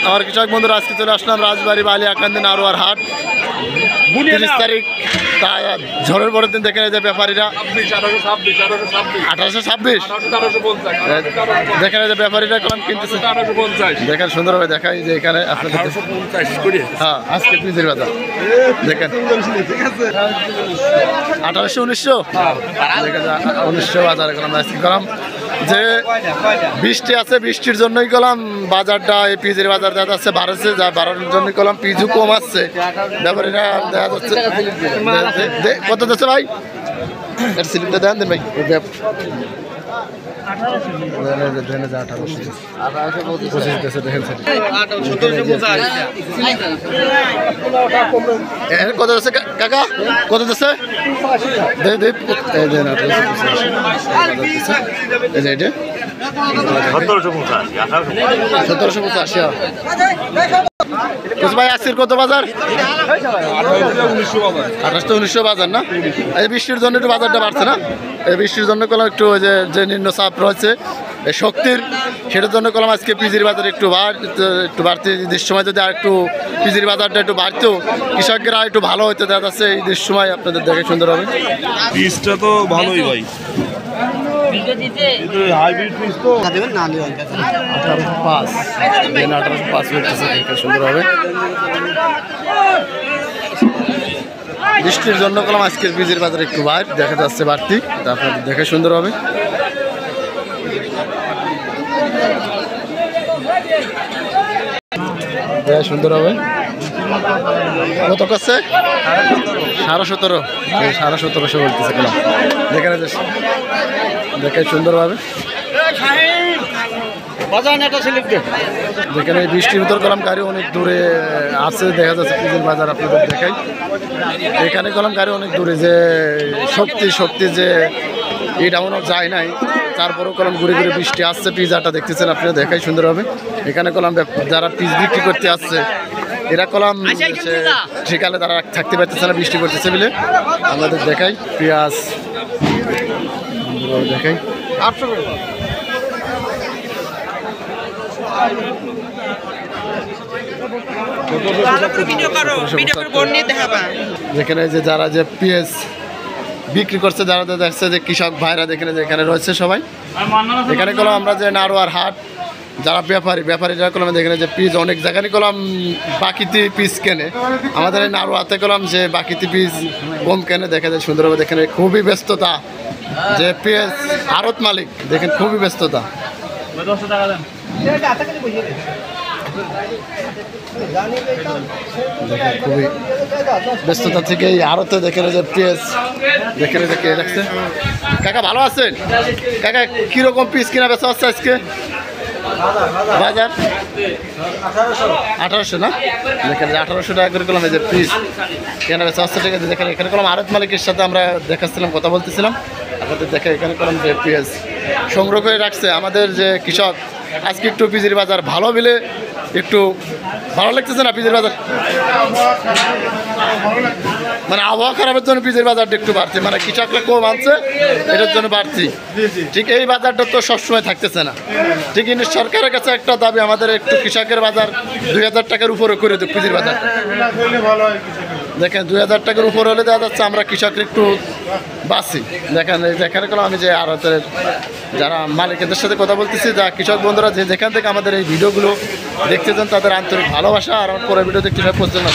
আমার কৃষক বন্ধুরা আজকে চলে আসলাম রাজবাড়ী বালি আকান্দি নারোয়ার হাট 30 তারিখ ঝড়ের পরের দিন দেখেন যে ব্যাপারীরা 1826 দেখেন যে ব্যাপারীরা কলম কিনতেছে দেখেন সুন্দরভাবে দেখাই যে এখানে আপনাদের হ্যাঁ আজকে পিসের বাজার দেখেন 1800-1900 দেখেন 1900 বাজার কলম আজকে কলম যে বৃষ্টি আছে বৃষ্টির জন্যই কলম বাজারটা এই পিজের বাজার দেখা যাচ্ছে বাড়ছে যা বাড়ানোর জন্য কলম পিজু কম আসছে ব্যাপারীরা দেখা যাচ্ছে কত যাচ্ছে ভাই এর স্লিপটা দেন ভাই কত আছে কাকা কত আছে 1785 ভাই আজকের কত বাজার 1800-1900 বাজার না এই বৃষ্টির জন্য একটু বাজারটা বাড়ছে না এই বৃষ্টির জন্য কলম একটু যে নিম্ন চাপ রয়েছে এই শক্তির সেটার জন্য কলম আজকে পিজির বাজার একটু বাড়তি ঈদের সময় যদি আর একটু পিজির বাজারটা একটু বাড়তো কৃষকেরা একটু ভালো হইতে দেখা যাচ্ছে ঈদের সময় আপনাদের দেখে সুন্দর হবে পিসটা তো ভালোই ভাই হাইব্রিড পিস তো 1805 সুন্দর হবে বৃষ্টির জন্য কলম আজকের বীজের বাজার একটু বাইর দেখা যাচ্ছে বাড়তি আপনাদের দেখে সুন্দর হবে সুন্দর হবে কত করছে 1750 বলতেছে কলম দেখে সুন্দরভাবে যেখানে বৃষ্টির ভিতর কলম গাড়ি অনেক দূরে আছে দেখা যাচ্ছে পিজের বাজার আপনাদের দেখাই এখানে কলম গাড়ি অনেক দূরে যে শক্তি যে এই ডাউনও যায় নাই তারপরেও কলম ঘুরে ঘুরে বৃষ্টি আসছে পিজাটা দেখতেছেন আপনারা দেখাই সুন্দর হবে এখানে কলম যারা পিস বিক্রি করতে আসছে এরা কলম সেকালে তারা থাকতে পারতেছে না বৃষ্টি করতেছে বলে আমাদের দেখাই পেঁয়াজ দেখাই যেখানে যে যারা যে পেঁয়াজ বিক্রি করছে যারা দেখছে যে কৃষক ভাইরা দেখেন যে এখানে রয়েছে সবাই এখানে কলম আমরা যে নারোয়ার হাট যারা ব্যাপারীরা কলম দেখেন যে পিস অনেক জায়গায় কলম বাকিতে পিস কেনে আমাদের এই নারোয়াতে কলম যে বাকিতে পিস কম কেনে দেখা যায় সুন্দরভাবে দেখেন খুবই ব্যস্ততা যে পিস আড়ত মালিক দেখেন খুবই ব্যস্ততা খুবই ব্যস্ততা থেকে এই আড়তে দেখেন যে পিস দেখেন যে কে রাখছে কাকা ভালো আছেন কাকা কিরকম পিস কিনা বেচা হচ্ছে আজকে বাজার 1800 না দেখেন 1800 টাকা করে কলম এই যে পিস কেনা বেচা হচ্ছে ঠিক আছে দেখেন এখানে কলম আড়ত মালিকের সাথে আমরা দেখাচ্ছিলাম কথা বলতেছিলাম আপনাদের দেখে এখানে কলম যে পিস সংগ্রহ করে রাখছে আমাদের যে কৃষক আজকে একটু পিজির বাজার ভালো মিলে একটু ভালো লাগতেছে না পিজের বাজার মানে আবহাওয়া খারাপের জন্য পিজের বাজারটা একটু বাড়ছে মানে কৃষকরা কম আনছে এটার জন্য বাড়ছি ঠিক এই বাজারটা তো সবসময় থাকতেছে না ঠিক কিন্তু সরকারের কাছে একটা দাবি আমাদের একটু কৃষকের বাজার 2000 টাকার উপরে করে দেব পিজের বাজার দেখেন 2000 টাকার উপর হলে দেখা যাচ্ছে আমরা কৃষকের একটু বাঁচি দেখেন যেখানে কোনো আমি যে আড়তের যারা মালিকদের সাথে কথা বলতেছি যা কৃষক বন্ধুরা যেখান থেকে আমাদের এই ভিডিওগুলো দেখতে চান তাদের আন্তরিক ভালোবাসা আর আমার পরের ভিডিও দেখতে পর্যন্ত